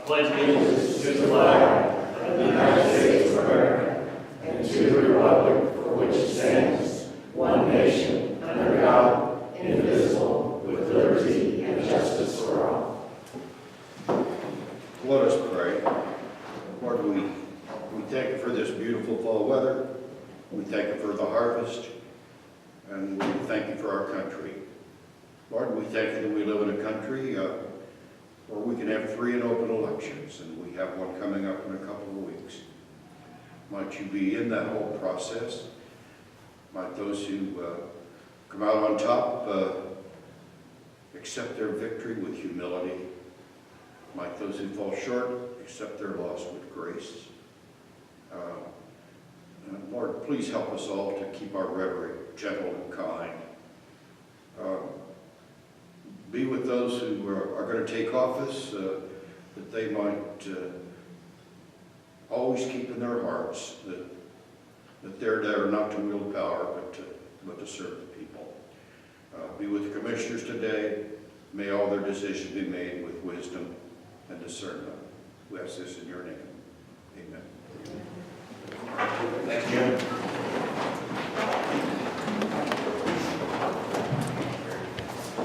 pledge allegiance to the flag of the United States of America and to the republic for which it stands, one nation, under God, indivisible, with liberty and justice for all. Let us pray. Lord, we thank you for this beautiful fall weather. We thank you for the harvest. And we thank you for our country. Lord, we thank you that we live in a country where we can have free and open elections, and we have one coming up in a couple of weeks. Might you be in that whole process. Might those who come out on top accept their victory with humility. Might those who fall short accept their loss with grace. Lord, please help us all to keep our rhetoric gentle and kind. Be with those who are going to take office, that they might always keep in their hearts that they're there not to wield power, but to serve the people. Be with the commissioners today. May all their decisions be made with wisdom and discernment. We ask this in your name. Amen. Thanks, Jim.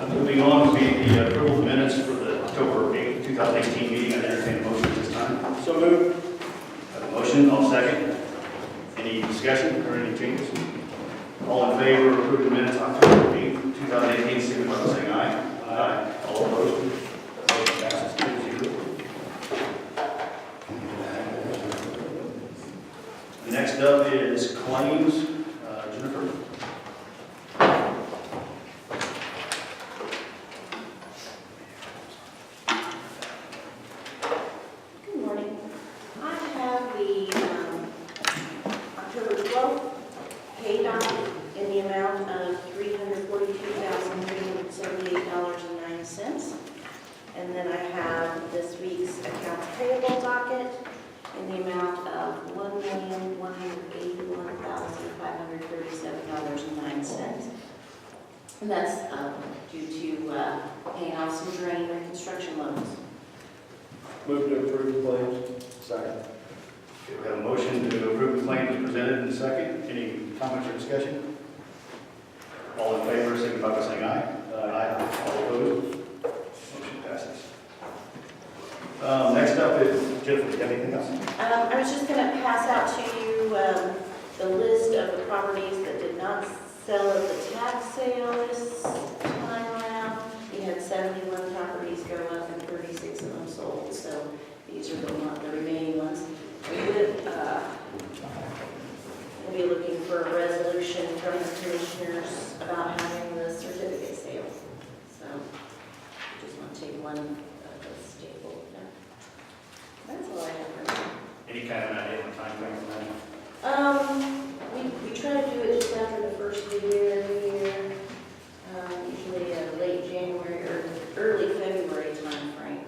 Moving on will be the approval of minutes for the October 8th, 2018 meeting. I entertain a motion at this time. So moved. Have a motion, I'll second. Any discussion or any changes? All in favor of approving the minutes October 8th, 2018, signify by saying aye. Aye. All opposed? Motion passes 2-0. Next up is claims. Jennifer. Good morning. I have the October 12th pay docket in the amount of $342,378.09. And then I have this week's accounts payable docket in the amount of $1,181,537.09. And that's due to paying off some drain and construction loans. Move to approve the claims. Second. Okay, we have a motion to approve the claims as presented in a second. Any comments or discussion? All in favor, signify by saying aye. Aye. All opposed? Motion passes. Next up is, Jennifer, do you have anything else? I was just going to pass out to you the list of the properties that did not sell at the tax sale this time around. We had 71 properties go up and 36 of them sold, so these are the remaining ones. We would we'll be looking for a resolution from the commissioners about having the certificate sale. So just want to take one staple. That's all I have for now. Any kind of idea on time frame on that? We try to do it just after the first of the year every year, usually late January or early February time frame.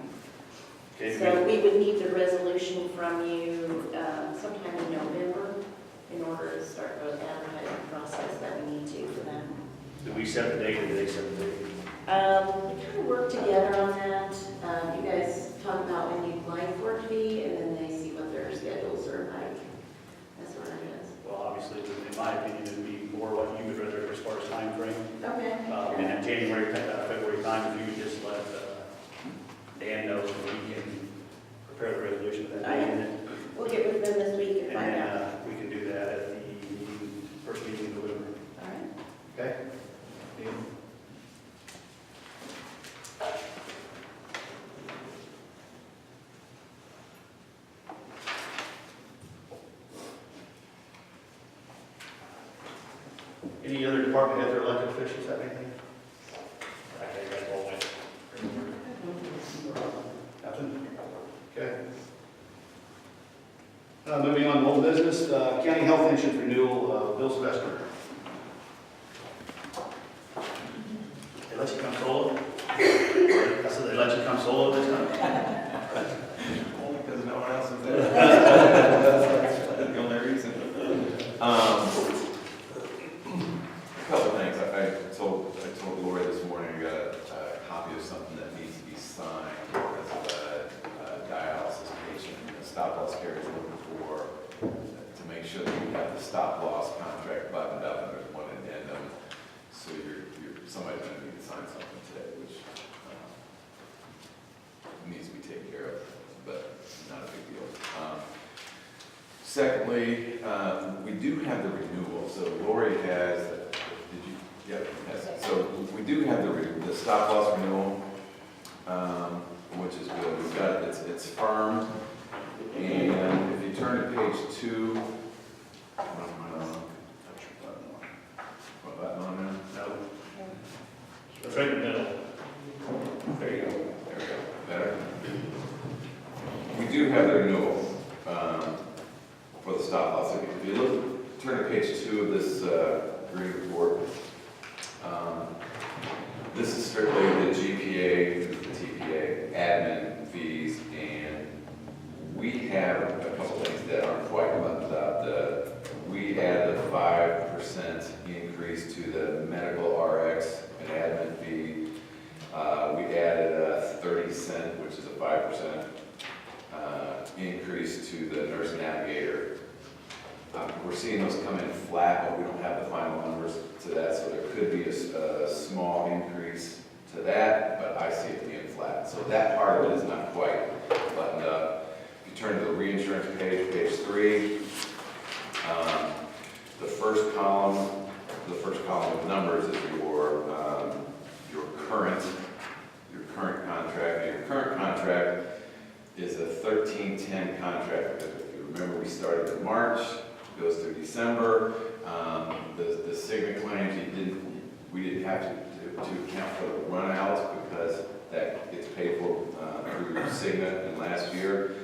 Okay, So we would need the resolution from you sometime in November in order to start the advertising process that we need to for them. do we set the date or do they set the date? We kind of work together on that. You guys talk about when you'd like for it to be, and then they see what their schedules are like. That's what it is. Well, obviously, in my opinion, it would be more what you would rather as far as time frame. Okay. In that January, February time, if you would just let Dan know so we can prepare the resolution at that Okay. meeting. We'll get with them this week and And find out. then we can do that at the first meeting in November. All right. Okay? Any other department heads or elected officials have anything? Okay, you guys all went. Nothing? Okay. Moving on to old business, county health insurance renewal, Bill Sylvester. They let you come solo? I said they let you come solo this time? Only because no one else is there. That's the only reason. Couple things. I told Lori this morning I got a copy of something that needs to be signed because of a dialysis take care of, but not a big deal. Secondly, we do have the renewal, so Lori has, did you, yeah, yes. So we do have the stop loss renewal, which is good. We've got, it's firm, and if you turn to page 2, what button on there? No. It's right in the middle. There you go. There we go. Better. We do have the renewal for the stop loss. If you look, turn to page 2 of this green report. This is strictly the GPA, the TPA, admin fees, and we have a couple things that aren't quite buttoned up. We added a 5% increase to the medical RX and admin fee. We added a 30-cent, which is a 5% increase to the nurse navigator. We're seeing those come in flat, but we don't have the final numbers to that, so there could be a small increase to that, but I see it being flat. So that part of it is not quite buttoned up. If you turn to the reinsurance page, page 3, the first column of numbers is your current contract. Your current contract is a 1310 contract. If you remember, we started in March, goes through December. The Cigna claims we didn't have to account for the run outs because that gets paid for through Cigna in last year.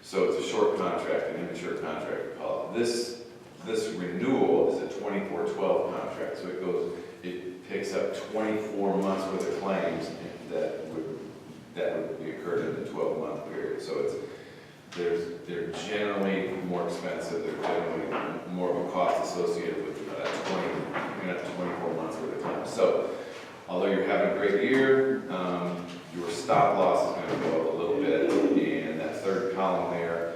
So it's a short contract, an immature contract, we call it. This renewal is a 24/12 contract, so it picks up 24 months worth of claims that would be incurred in the 12-month period. So they're generally more expensive. They're generally more of a cost associated with 24 months worth of claims. So although you're having a great year, your stop loss is going to go up a little bit. And that third column there,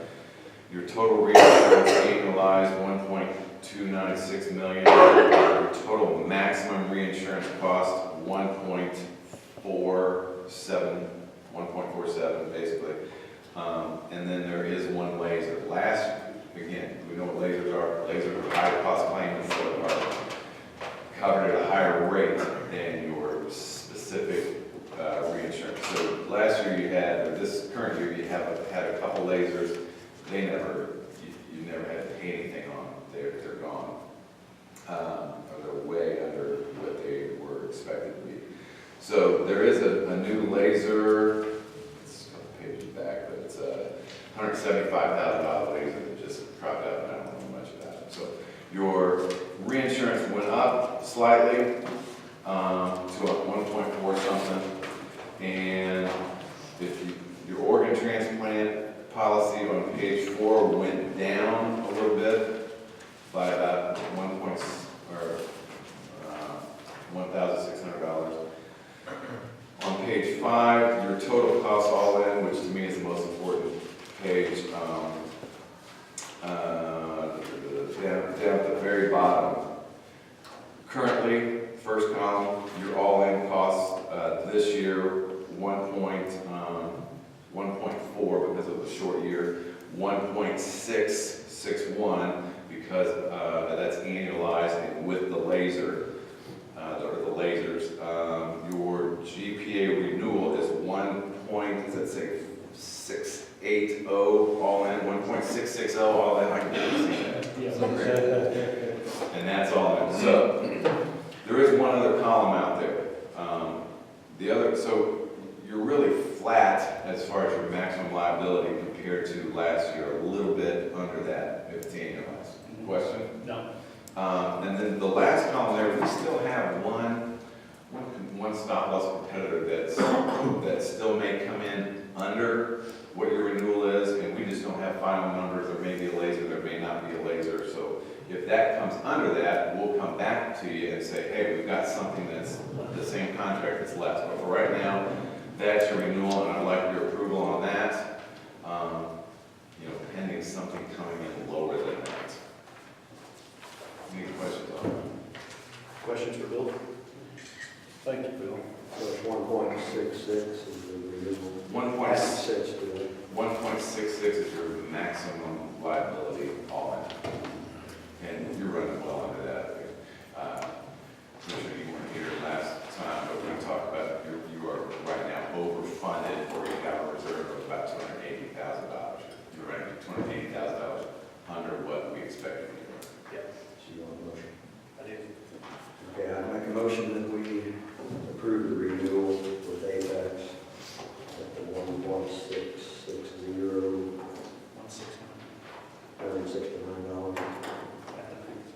your total reinsurance annualized $1.296 million. Your total maximum reinsurance cost $1.47 basically. And then there is one laser. Again, we know what lasers are. Lasers are higher cost claims, so are covered at a higher rate than your specific reinsurance. So last year you had, or this current year you had a couple lasers. You never had to pay anything on them. They're gone. Or they're way under what they were expected to be. So there is a new laser. It's a couple pages back, but it's a $175,000 laser that just cropped out, and I don't know much about it. So your reinsurance went up slightly to a 1.4 something, and your organ transplant policy on page 4 went down a little bit by about $1,600. On page 5, your total cost all in, which to me is the most important page, down at the very bottom. Currently, first column, your all-in costs this year 1.4 because of the short year, 1.661 because that's annualized and with the laser. Or the lasers. Your GPA renewal is 1.680 all in, 1.660 all in. I can see that. And that's all in. So there is one other column out there. So you're really flat as far as your maximum liability compared to last year, a little bit under that if it's annualized. Question? No. And then the last column there, we still have one stop loss competitor that still may come in under what your renewal is, and we just don't have final numbers. There may be a laser, there may not be a laser. So if that comes under that, we'll come back to you and say, hey, we've got something that's the same contract that's left. But for right now, that's your renewal, and I'd like your approval on that. Pending something coming in lower than that. Any questions on that? Questions for Bill? Thank you, Bill. So it's 1.66 is the renewal. 1.6. Assets to about $280,000. You're right, $280,000 under what we expected. Yeah, So you want a motion? I do. Okay, I make a motion that we approve the renewal with Apex at the 1.660, $169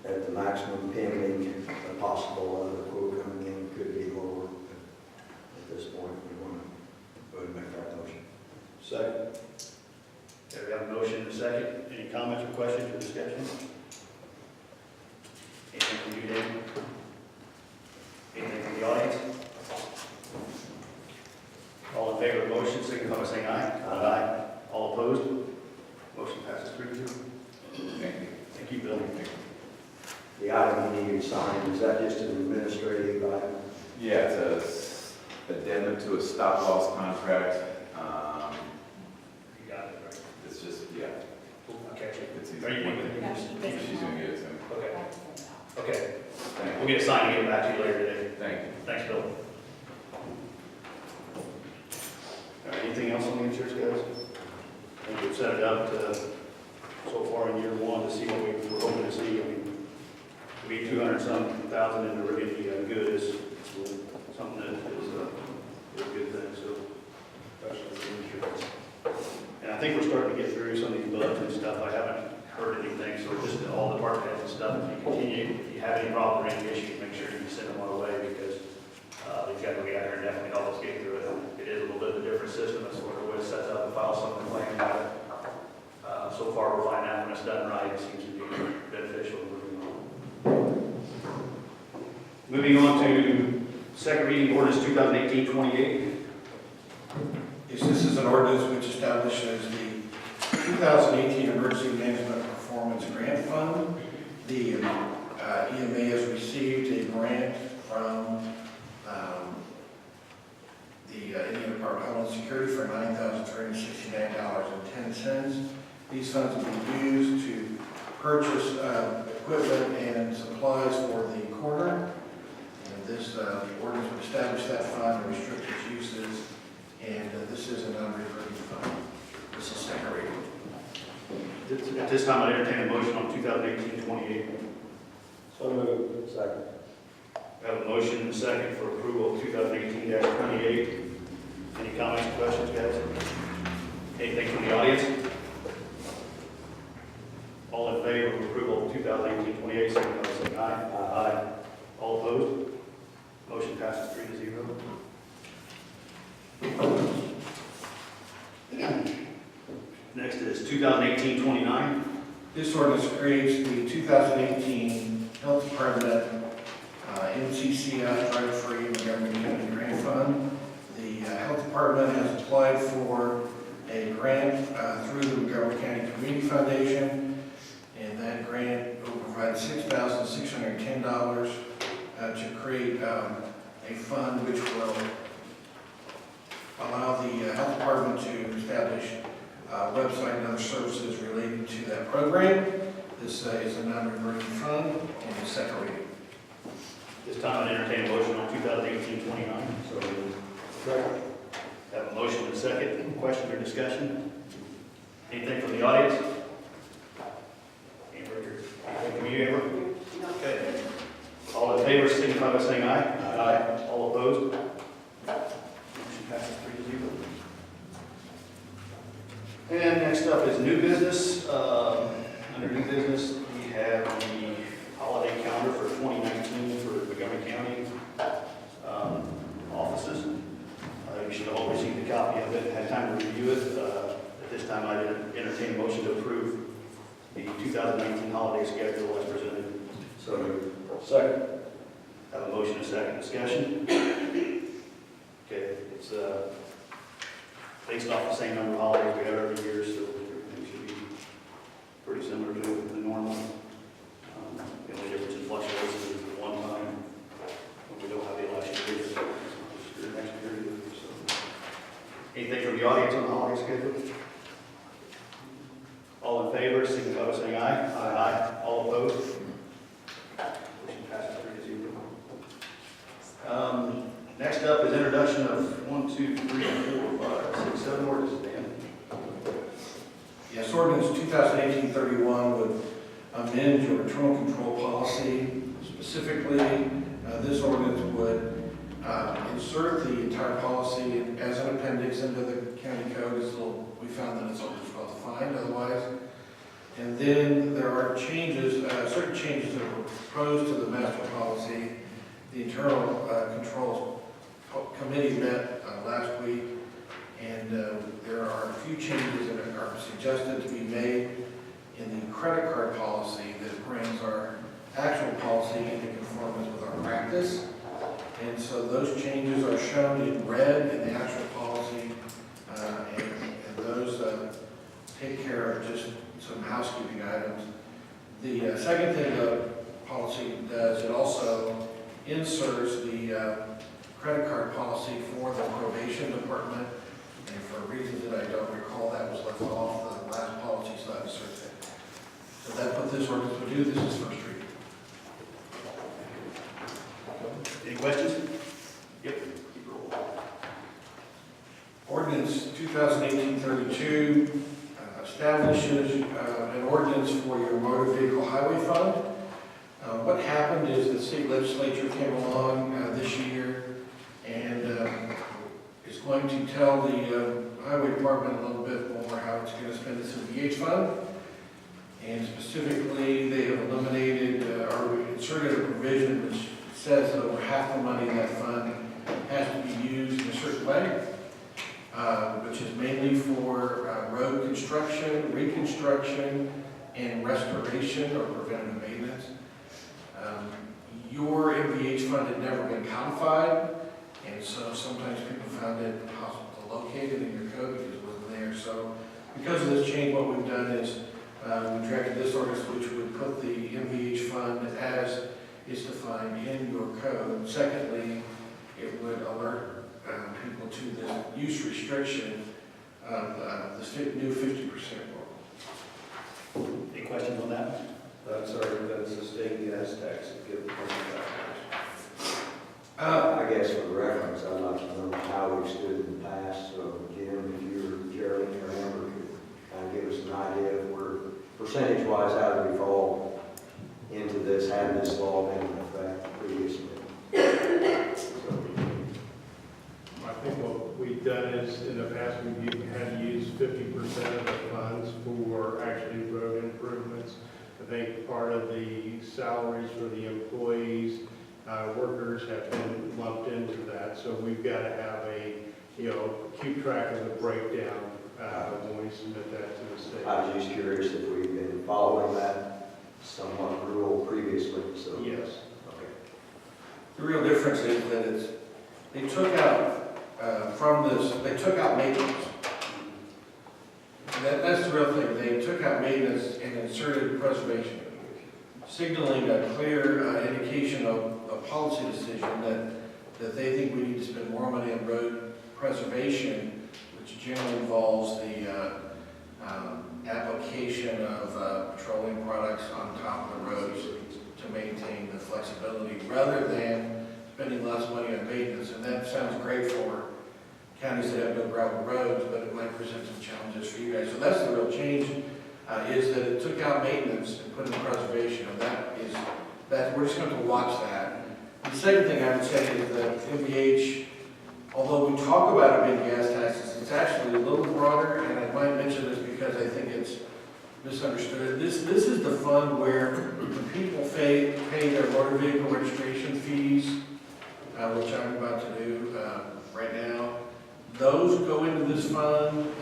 at the maximum pending. A possible other quote coming in could be lower. At this point, we want to go ahead and make that motion. Second. Okay, we have a motion and a second. Any comments or questions or discussion? Anything from you, David? Anything from the audience? All in favor of the motion, signify by saying aye. Aye. All opposed? Motion passes 3-0. Thank you. Thank you, Bill. The item you need to sign, is that just an administrative item? Yeah, it's a addendum to a stop loss contract. You got it, right? It's just, yeah, I'll catch you. it's Are you easy. moving? She's gonna get it to me. Okay. Okay. Thank We'll you. get it signed and get it back to you later today. Thank you. Thanks, Bill. All right, anything else on the insurance, guys? I think we've set it up to, so far in year one, to see what we were hoping to see. I mean, we 200-some thousand in the good is something that is a good thing, so. Especially for insurance. And I think we're starting to get through some of these bugs and stuff. I haven't heard anything, so just all department heads and stuff, if you continue, if you have any problem or any issues, make sure you send them our way, because they've got to get out here and definitely help us get through it. It is a little bit of a different system, that's sort of the way it's set up, and file some complaint about it. So far, we're finding out when it's done right, it seems to be beneficial. Moving on to second reading ordinance 2018-28. Yes, this is an ordinance which establishes the 2018 Emergency Management Performance Grant Fund. The EMA has received a grant from the Indiana Department of Homeland Security for $9,369.10. These funds will be used to purchase equipment and supplies for the coroner. And this ordinance would establish that fund and restrict its uses. And this is a non-recurring fund. This is second reading. At this time, I entertain a motion on 2018-28. So moved. Second. We have a motion and a second for approval of 2018-28. Any comments or questions, guys? Anything from the audience? All in favor of approval of 2018-28, signify by saying aye. Aye. All opposed? Motion passes 3-0. Next is 2018-29. This ordinance creates the 2018 Health Department MCCF Drug-Free Montgomery County Grant Fund. The Health Department has applied for a grant through the Montgomery County Community Foundation, and that grant will provide $6,610 to create a fund which will allow the Health Department to establish a website and other services related to that program. This is a non-recurring fund and a second reading. This time, I entertain a motion on 2018-29. So moved. Second. Have a motion and a second. Question or discussion? Anything from the audience? Anything from you, Amber? Okay. All in favor, signify by saying aye. Aye. All opposed? Motion passes 3-0. And next up is new business. Under new business, we have the holiday calendar for 2019 for Montgomery County offices. You should have all received a copy of it and had time to review it. At this time, I entertain a motion to approve the 2019 holiday schedule as presented. So moved. Second. Have a motion and a second. Discussion? Okay, it's based off the same number of holidays we have every year, so everything should be pretty similar to the normal. The only difference in fluctuations is the one time when we don't have the election year, so it's the next period. So, anything from the audience on the holiday schedule? All in favor, signify by saying aye. Aye. All opposed? Motion passes 3-0. Next up is introduction of 1, 2, 3, 4, 5, 6, 7 ordinances, Dan. ordinance 2018-31 would amend your internal control policy. Specifically, this ordinance would insert the entire policy as an appendix into the county code. We found that it's always well defined otherwise. And then there are changes, certain changes that were proposed to the master policy. The internal controls committee met last week, and there are a few changes that are suggested to be made in the credit card policy that brings our actual policy into conformance with our practice. And so those changes are shown in red in the actual policy, and those take care of just some housekeeping items. The second thing the policy does, it also inserts the credit card policy for the probation department, and for reasons that I don't recall, that was left off the last policy, so I inserted it. So that's what this ordinance would do. This is first reading. Any questions? Yep. Ordinance 2018-32 establishes an ordinance for your motor vehicle highway fund. What happened is the state legislature came along this year and is going to tell the highway department a little bit more how it's going to spend its MVH fund. And specifically, they have eliminated or inserted a provision which says that over half the money in that fund has to be used in a certain way, which is mainly for road construction, reconstruction, and restoration or preventative maintenance. Your MVH fund had never been codified, and so sometimes people found it impossible to locate it in your code because it wasn't there. So because of this change, what we've done is we drafted this ordinance which would put the MVH fund as is defined in your code. Secondly, it would alert people to the use restriction of the new 50% rule. Any questions on that? That's the state gas tax that gives I guess for reference, I'd like to know how we've stood in the past. So Jim, if you're Gerald, your member, could kind of give us an idea of where percentage-wise how do we fall into this, had this law been in effect previously? I think what we've done is, in the past, we've had to use 50% of the funds for actually road improvements. I think part of the salaries for the employees, workers have been lumped into that. So we've got to have keep track of the breakdown when we submit that to the state. I was just curious if we've been following that somewhat rule previously, so. Yes. Okay. The real difference is that they took out they took out maintenance. That's the real thing. They took out maintenance and inserted preservation, signaling a clear indication of a policy decision that they think we need to spend more money on road preservation, which generally involves the application of petroleum products on top of the roads to maintain the flexibility, rather than spending less money on maintenance. And that sounds great for counties that have no gravel roads, but it might present some challenges for you guys. So that's the real change, is that it took out maintenance and put in preservation, and that we're just going to watch that. The second thing I would say is that MVH, although we talk about it being gas taxes, it's actually a little broader, and I might mention this because I think it's misunderstood. This is the fund where when people pay their motor vehicle registration fees, which I'm about to do right now. Those go into this fund.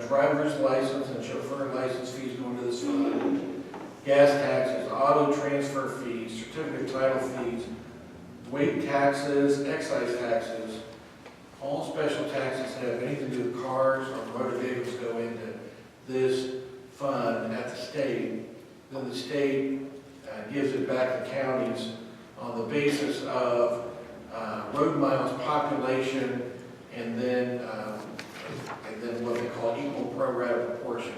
Driver's license and chauffeur license fees go into this fund. Gas taxes, auto transfer fees, certificate title fees, weight taxes, excise taxes, all special taxes that have anything to do with cars or motor vehicles go into this fund at the state. Then the state gives it back to counties on the basis of road miles, population, and then what they call equal pro rata proportion.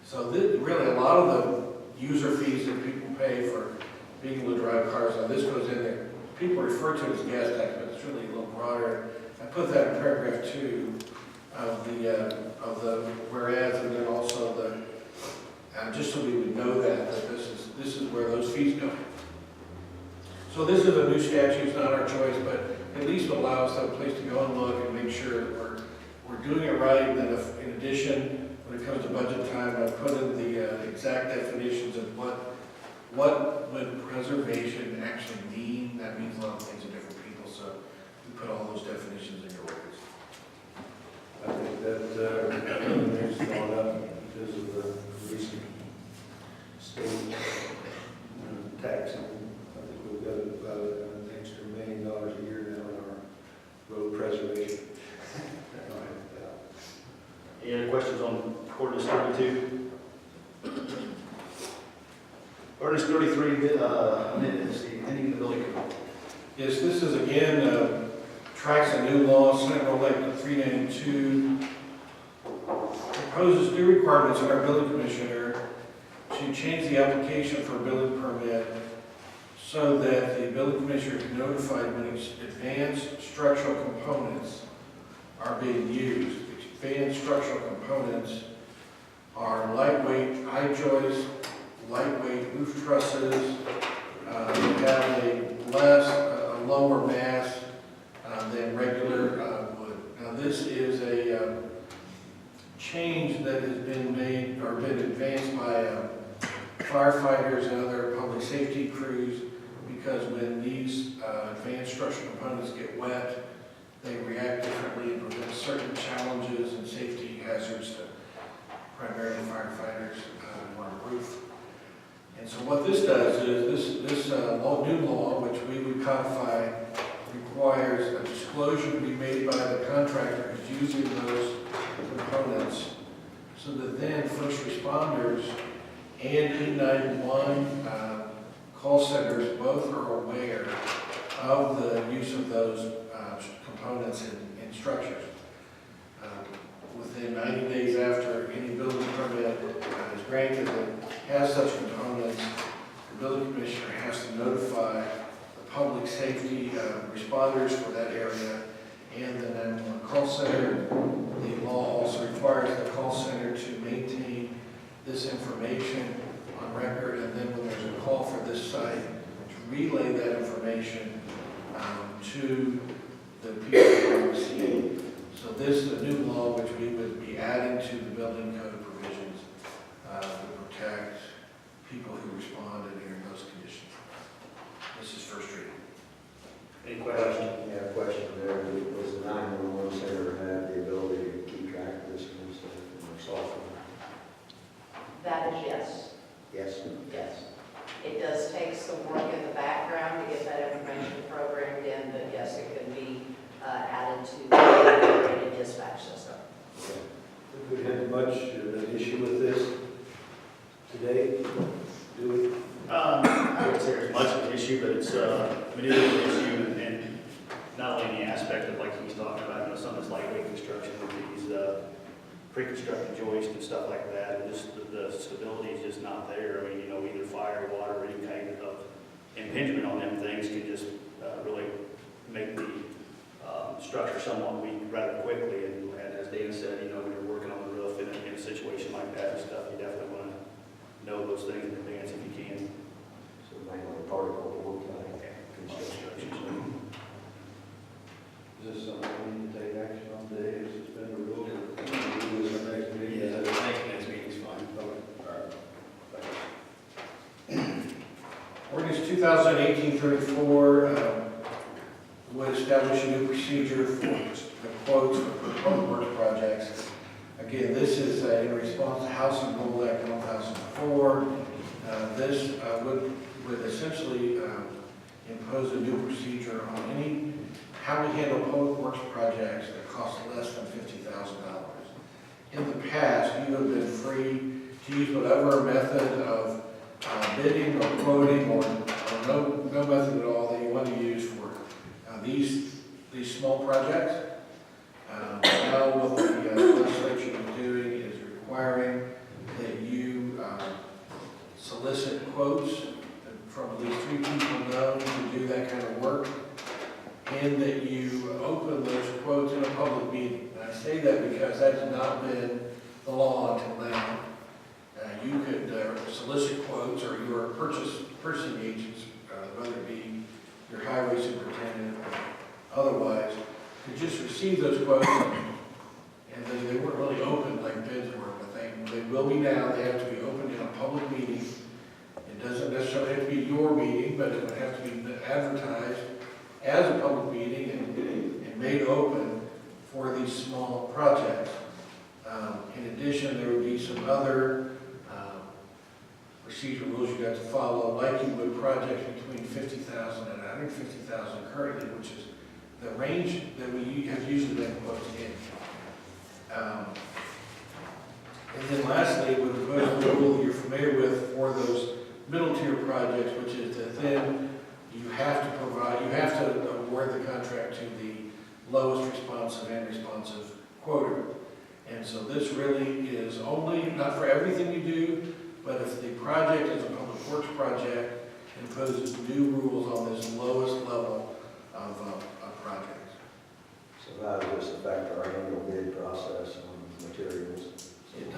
So really a lot of the user fees that people pay for being able to drive cars, now this goes in there. People refer to it as gas tax, but it's really a little broader. I put that in paragraph 2 of the whereas, and then also just so we would know that this is where those fees go. So this is a new statute, it's not our choice, but at least allow us to have a place to go and look and make sure that we're doing it right. And then if, in addition, when it comes to budget time, I put in the exact definitions of what would preservation actually mean. That means a lot of things to different people, so we put all those definitions in your ordinance. I think that revenue's gone up because of the recent state taxing. I think we've got about an extra $1 million a year now in our road preservation. Any other questions on ordinance 32? Ordinance 33, amendments, the ending the building code. Yes, this is again, tracks a new law, Senate Bill 392, proposes new requirements on our building commissioner to change the application for a building permit so that the building commissioner is notified when advanced structural components are being used. Advanced structural components are lightweight I-joists, lightweight roof trusses, they have a lower mass than regular wood. Now this is a change that has been made or been advanced by firefighters and other public safety crews, because when these advanced structural components get wet, they react differently and present certain challenges and safety hazards to primarily firefighters on a roof. And so what this does is this new law, which we would codify, requires a disclosure to be made by the contractor who's using those components, so that then first responders and E911 call centers both are aware of the use of those components in structures. Within 90 days after any building permit is granted that has such components, the building commissioner has to notify the public safety responders for that area and the 911 call center. The law also requires the call center to maintain this information on record, and then when there's a call for this site, to relay that information to the people who are receiving. So this is a new law which we would be adding to the building code provisions to protect people who respond during those conditions. This is first reading. Any questions? Yeah, question there. Does the 911 center have the ability to keep track of this kind of stuff in their software? That is yes. Yes. Yes. It does take some work in the background to get that information programmed in, but yes, it can be added to the integrated dispatch system. Have we had much of an issue with this today? Do we? I would say there's much of an issue, but it's it is an issue, and not only in the aspect of like he's talking about, some of this lightweight construction with these pre-constructed joists and stuff like that, and just the stability is just not there. I mean, either fire, water, or any kind of impingement on them things can just really make the structure somewhat weak rather quickly. And as Dan said, when you're working on the roof in a situation like that and stuff, you definitely want to know those things in advance if you can. So mainly particle board type construction. Is this something we need to take action on today, or suspend the rule, or do this our next meeting? Yeah, I think next meeting's fine. Ordinance 2018-34 would establish a new procedure for the quotes for public works projects. Again, this is in response to House and Rule Act 1004. This would essentially impose a new procedure on how we handle public works projects that cost less than $50,000. In the past, you have been free to use whatever method of bidding or quoting or no method at all that you want to use for these small projects. Now what the legislature is doing is requiring that you solicit quotes from at least 3 people known to do that kind of work, and that you open those quotes in a public meeting. And I say that because that's not been the law until now. You could solicit quotes, or your purchasing agents, whether it be your highway superintendent or otherwise, could just receive those quotes, and they weren't really open like bids were, but they will be now. They have to be open in a public meeting. It doesn't necessarily have to be your meeting, but it would have to be advertised as a public meeting and made open for these small projects. In addition, there would be some other procedural rules you have to follow, like you would projects between $50,000 and $150,000 currently, which is the range that we have usually been proposing in. And then lastly, with the proposed rule that you're familiar with for those middle tier projects, which is that then you have to award the contract to the lowest responsive and responsive quoter. And so this really is only, not for everything you do, but if the project is a public works project, it imposes new rules on this lowest level of projects. So how does this affect our annual bid process on materials? It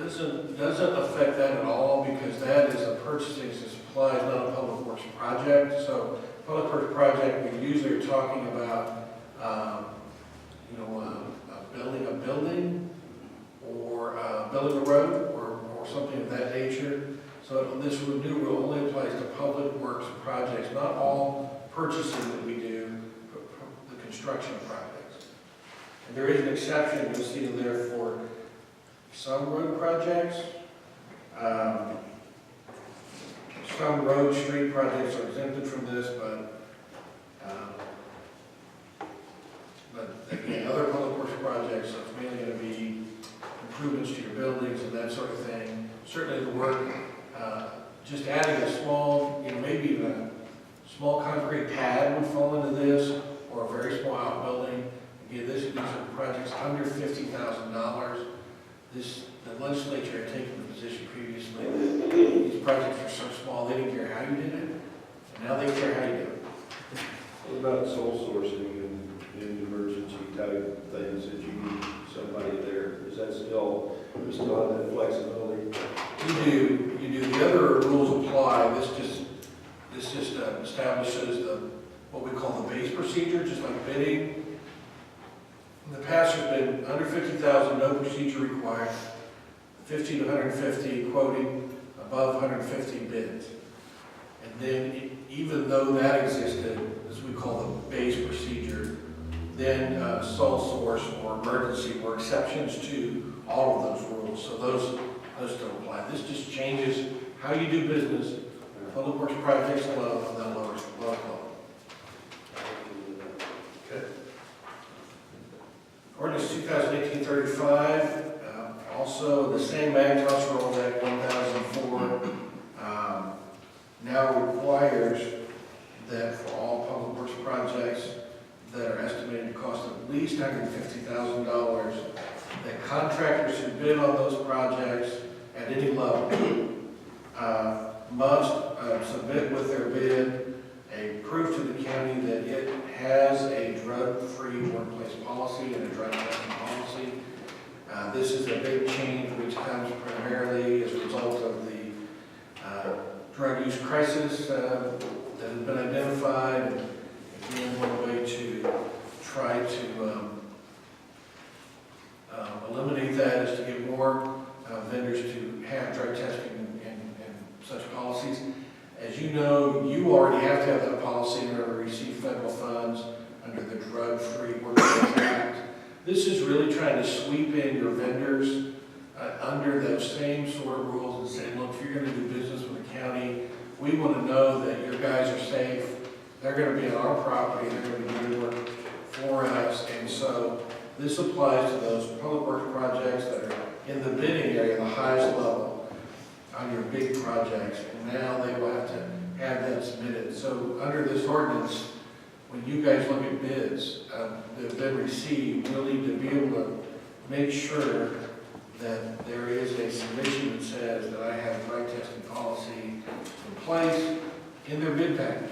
doesn't affect that at all, because that is a purchasing and supplies, not a public works project. So public works project, we usually are talking about, building a building, or building a road, or something of that nature. So this new rule only applies to public works projects, not all purchasing that we do, but the construction projects. And there is an exception, you'll see in there, for some road projects. Some road, street projects are exempted from this, but again, other public works projects, so it's mainly going to be improvements to your buildings and that sort of thing. Certainly the work, just adding a small, maybe even a small concrete pad would fall into this, or a very small outbuilding. Again, these are projects under $50,000. The legislature had taken the position previously that these projects are so small, they didn't care how you did it, and now they care how you do it. What about sole sourcing and emergency type things that you need somebody there? Is that still, we still have that flexibility? You do. The other rules apply. This just establishes what we call the base procedure, just like bidding. In the past, there's been under $50,000, no procedure required. 50 to 150 quoting, above 150 bids. And then, even though that existed, as we call the base procedure, then sole source or emergency were exceptions to all of those rules. So those don't apply. This just changes how you do business. Public works projects low, and then lower level. Okay. Ordinance 2018-35, also the same Macintosh Rolls Act 1004, now requires that for all public works projects that are estimated to cost at least $150,000, that contractors who bid on those projects at any level must submit with their bid a proof to the county that it has a drug-free workplace policy and a drug testing policy. This is a big change which comes primarily as a result of the drug use crisis that has been identified. And again, one way to try to eliminate that is to get more vendors to have drug testing and such policies. As you know, you already have to have that policy in order to receive federal funds under the Drug-Free Workplace Act. This is really trying to sweep in your vendors under those same sort of rules and saying, look, if you're going to do business with the county, we want to know that your guys are safe. They're going to be on our property. They're going to be doing work for us. And so this applies to those public works projects that are in the bidding area, the highest level on your big projects. And now they will have to have that submitted. So under this ordinance, when you guys look at bids that have been received, you'll need to be able to make sure that there is a submission that says that I have drug testing policy in place in their bid packages.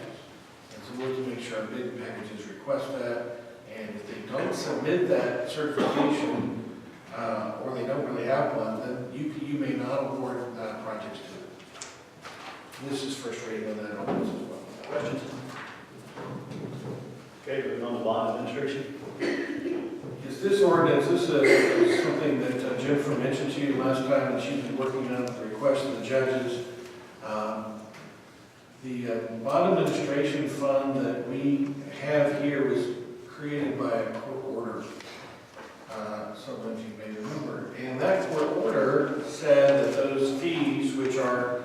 And so we'll have to make sure our bid packages request that. And if they don't submit that certification, or they don't really have one, then you may not award projects This is first reading on that ordinance as well. Questions? Okay, moving on to bond administration. Yes, this ordinance, this is something that Jennifer mentioned to you last time, and she's been working on at the request of the judges. The bond administration fund that we have here was created by a court order. Some of you may remember. And that court order said that those fees, which are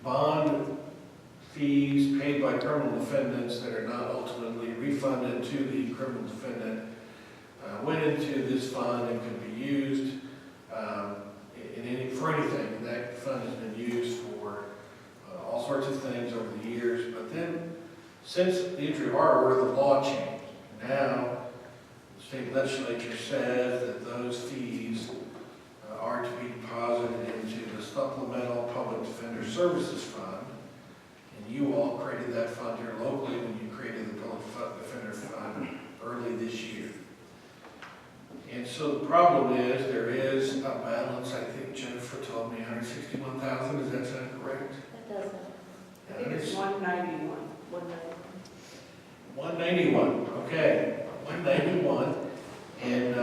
bond fees paid by criminal defendants that are not ultimately refunded to the criminal defendant, went into this fund and could be used for anything. And that fund has been used for all sorts of things over the years. But then, since the entry of our order, the law changed. Now, the state legislature says that those fees are to be deposited into the Supplemental Public Defender Services Fund. And you all created that fund here locally when you created the Public Defender Fund early this year. And so the problem is, there is a balance, I think Jennifer told me, $161,000, does that sound correct? That doesn't. I think it's 191. 191, okay, 191. And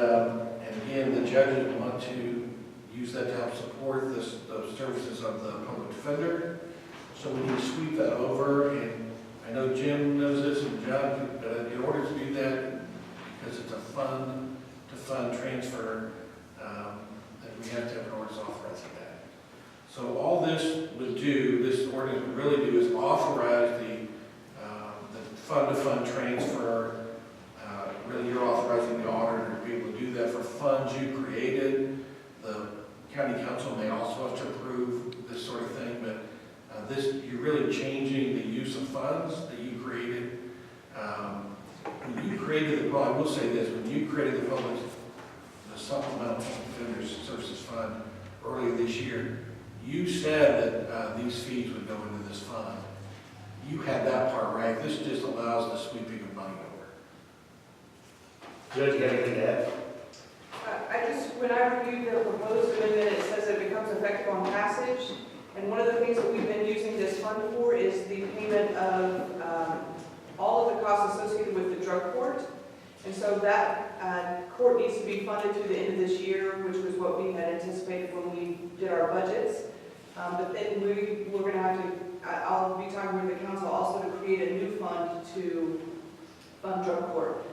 again, the judges want to use that to help support those services of the public defender. So we need to sweep that over, and I know Jim knows this, and John, but in order to do that, because it's a fund-to-fund transfer, that we have to have an ordinance authorizing that. So all this would do, this ordinance would really do is authorize the fund-to-fund transfer. Really, you're authorizing the auditor to be able to do that for funds you created. The county council may also have to approve this sort of thing, but you're really changing the use of funds that you created. When you created I will say this, when you created the Supplemental Defender Services Fund earlier this year, you said that these fees would go into this fund. You had that part right. This just allows the sweeping of money over. Judge, you got anything to add? When I reviewed the proposed amendment, it says it becomes effective on passage. And one of the things that we've been using this fund for is the payment of all of the costs associated with the drug court. And so that court needs to be funded through the end of this year, which was what we had anticipated when we did our budgets. But then we're going to have to, I'll be talking with the council also to create a new fund to fund drug court.